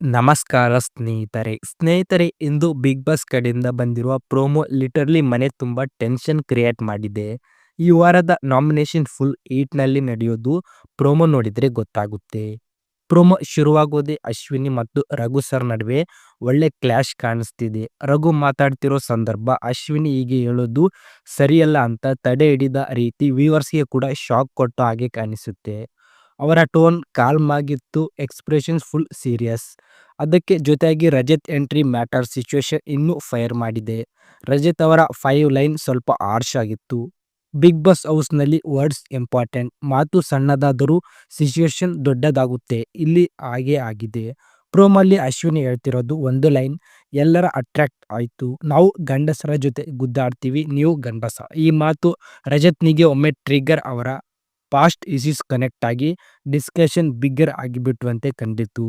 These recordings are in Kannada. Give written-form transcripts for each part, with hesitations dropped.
ನಮಸ್ಕಾರ ಸ್ನೇಹಿತರೆ ಇಂದು ಬಿಗ್ ಬಾಸ್ ಕಡೆಯಿಂದ ಬಂದಿರುವ ಪ್ರೋಮೋ ಲಿಟರ್ಲಿ ಮನೆ ತುಂಬ ಟೆನ್ಷನ್ ಕ್ರಿಯೇಟ್ ಮಾಡಿದೆ. ಈ ವಾರದ ನಾಮಿನೇಷನ್ ಫುಲ್ ನಲ್ಲಿ ನಡೆಯೋದು ಪ್ರೋಮೋ ನೋಡಿದ್ರೆ ಗೊತ್ತಾಗುತ್ತೆ. ಪ್ರೋಮೋ ಶುರುವಾಗೋದೇ ಅಶ್ವಿನಿ ಮತ್ತು ರಘು ಸರ್ ನಡುವೆ ಒಳ್ಳೆ ಕ್ಲಾಶ್ ಕಾಣಿಸ್ತಿದೆ. ರಘು ಮಾತಾಡ್ತಿರೋ ಸಂದರ್ಭ ಅಶ್ವಿನಿ ಹೀಗೆ ಹೇಳೋದು ಸರಿಯಲ್ಲ ಅಂತ ತಡೆ ಹಿಡಿದ ರೀತಿ ವ್ಯೂವರ್ಸ್ಗೆ ಕೂಡ ಶಾಕ್ ಕೊಟ್ಟ ಹಾಗೆ ಕಾಣಿಸುತ್ತೆ. ಅವರ ಟೋನ್ ಕಾಲ್ಮ್ ಆಗಿತ್ತು, ಎಕ್ಸ್ಪ್ರೆಷನ್ಸ್ ಫುಲ್ ಸೀರಿಯಸ್. ಅದಕ್ಕೆ ಜೊತೆಯಾಗಿ ರಜತ್ ಎಂಟ್ರಿ ಮ್ಯಾಟರ್ ಸಿಚುವೇಶನ್ ಇನ್ನೂ ಫೈರ್ ಮಾಡಿದೆ. ರಜತ್ ಅವರ 5 ಲೈನ್ ಸ್ವಲ್ಪ ಹಾರ್ಶ್ ಆಗಿತ್ತು. ಬಿಗ್ ಬಾಸ್ ಹೌಸ್ನಲ್ಲಿ ವರ್ಡ್ಸ್ ಇಂಪಾರ್ಟೆಂಟ್. ಮಾತು ಸಣ್ಣದಾದರೂ ಸಿಚುವೇಶನ್ ದೊಡ್ಡದಾಗುತ್ತೆ. ಇಲ್ಲಿ ಹಾಗೆ ಆಗಿದೆ. ಪ್ರೋಮಲ್ಲಿ ಅಶ್ವಿನಿ ಹೇಳ್ತಿರೋದು ಒಂದು ಲೈನ್ ಎಲ್ಲರ ಅಟ್ರಾಕ್ಟ್ ಆಯ್ತು. ನಾವು ಗಂಡಸರ ಜೊತೆ ಗುದ್ದಾಡ್ತೀವಿ, ನೀವು ಗಂಡಸ. ಈ ಮಾತು ರಜತ್ನಿಗೆ ಒಮ್ಮೆ ಟ್ರಿಗರ್. ಅವರ ಪಾಸ್ಟ್ ಇಶ್ಯೂಸ್ ಕನೆಕ್ಟ್ ಆಗಿ ಡಿಸ್ಕಷನ್ ಬಿಗ್ಗರ್ ಆಗಿಬಿಟ್ಟುವಂತೆ ಕಂಡಿತು.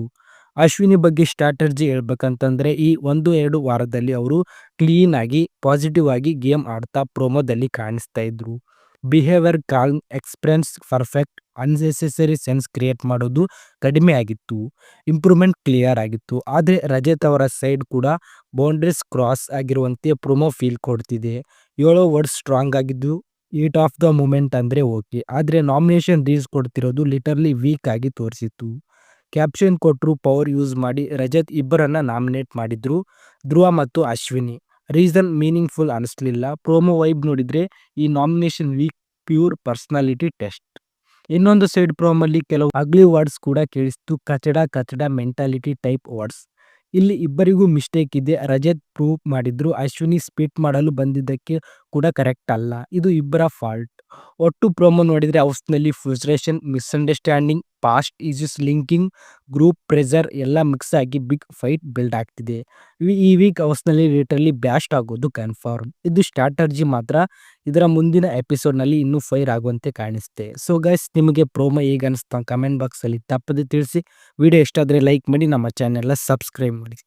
ಅಶ್ವಿನಿ ಬಗ್ಗೆ ಸ್ಟ್ರಾಟಜಿ ಹೇಳ್ಬೇಕಂತಂದ್ರೆ ಈ 1-2 ವಾರದಲ್ಲಿ ಅವರು ಕ್ಲೀನ್ ಆಗಿ ಪಾಸಿಟಿವ್ ಆಗಿ ಗೇಮ್ ಆಡ್ತಾ ಪ್ರೋಮೋದಲ್ಲಿ ಕಾಣಿಸ್ತಾ ಇದ್ರು. Behaviour calm, expressions perfect, unnecessary sense create ಮಾಡೋದು ಕಡಿಮೆ ಆಗಿತ್ತು. ಇಂಪ್ರೂವ್ಮೆಂಟ್ ಕ್ಲಿಯರ್ ಆಗಿತ್ತು. ಆದರೆ ರಜತ್ ಅವರ ಸೈಡ್ ಕೂಡ ಬೌಂಡ್ರೀಸ್ ಕ್ರಾಸ್ ಆಗಿರುವಂತೆ ಪ್ರೋಮೋ ಫೀಲ್ ಕೊಡ್ತಿದೆ. ಹೇಳೋ ವರ್ಡ್ಸ್ ಸ್ಟ್ರಾಂಗ್ ಆಗಿದ್ದು, ಹೀಟ್ ಆಫ್ ದ ಮೂಮೆಂಟ್ ಅಂದ್ರೆ ಓಕೆ, ಆದರೆ ನಾಮಿನೇಷನ್ ರೀಲ್ಸ್ ಕೊಡ್ತಿರೋದು ಲಿಟರ್ಲಿ ವೀಕ್ ಆಗಿ ತೋರಿಸಿತ್ತು. ಕ್ಯಾಪ್ಷನ್ ಕೊಟ್ಟರು ಪವರ್ ಯೂಸ್ ಮಾಡಿ ರಜತ್ ಇಬ್ಬರನ್ನ ನಾಮಿನೇಟ್ ಮಾಡಿದ್ರು, ಧ್ರುವ ಮತ್ತು ಅಶ್ವಿನಿ. ರೀಸನ್ ಮೀನಿಂಗ್ಫುಲ್ ಅನಿಸ್ಲಿಲ್ಲ. ಪ್ರೋಮೋ ವೈಬ್ ನೋಡಿದ್ರೆ ಈ nomination week pure personality test. ಇನ್ನೊಂದು ಸೈಡ್ ಪ್ರೋಮಲ್ಲಿ ಕೆಲವು ಅಗ್ಲಿ ವರ್ಡ್ಸ್ ಕೂಡ ಕೇಳಿಸ್ತು. ಕಚಡ ಮೆಂಟಾಲಿಟಿ ಟೈಪ್ ವರ್ಡ್ಸ್. ಇಲ್ಲಿ ಇಬ್ಬರಿಗೂ ಮಿಸ್ಟೇಕ್ ಇದೆ. ರಜತ್ ಪ್ರೂವ್ ಮಾಡಿದ್ರು, ಅಶ್ವಿನಿ ಸ್ಪಿಟ್ ಮಾಡಲು ಬಂದಿದ್ದಕ್ಕೆ ಕೂಡ ಕರೆಕ್ಟ್ ಅಲ್ಲ. ಇದು ಇಬ್ಬರ ಫಾಲ್ಟ್. ಒಟ್ಟು ಪ್ರೋಮೋ ನೋಡಿದ್ರೆ ಹೌಸ್ನಲ್ಲಿ frustration, misunderstanding, past issues, linking, group pressure ಎಲ್ಲ ಮಿಕ್ಸ್ ಆಗಿ ಬಿಗ್ ಫೈಟ್ ಬಿಲ್ಡ್ ಆಗ್ತಿದೆ. ಈ ವೀಕ್ ಹೌಸ್ನಲ್ಲಿ ಲಿಟರಲಿ ಬ್ಯಾಸ್ಟ್ ಆಗೋದು ಕನ್ಫರ್ಮ್. ಇದು ಸ್ಟ್ರಾಟಜಿ ಮಾತ್ರ. ಇದರ ಮುಂದಿನ ಎಪಿಸೋಡ್ನಲ್ಲಿ ಇನ್ನೂ ಫೈರ್ ಆಗುವಂತೆ ಕಾಣಿಸುತ್ತೆ. ಸೊ ಗೈಸ್, ನಿಮಗೆ ಪ್ರೋಮೋ ಹೇಗೆ ಅನಿಸ್ತಾ ಕಮೆಂಟ್ ಬಾಕ್ಸಲ್ಲಿ ತಪ್ಪದೆ ತಿಳಿಸಿ. ವಿಡಿಯೋ ಇಷ್ಟ ಆದರೆ ಲೈಕ್ ಮಾಡಿ, ನಮ್ಮ ಚಾನೆಲ್ನ ಸಬ್ಸ್ಕ್ರೈಬ್ ಮಾಡಿ.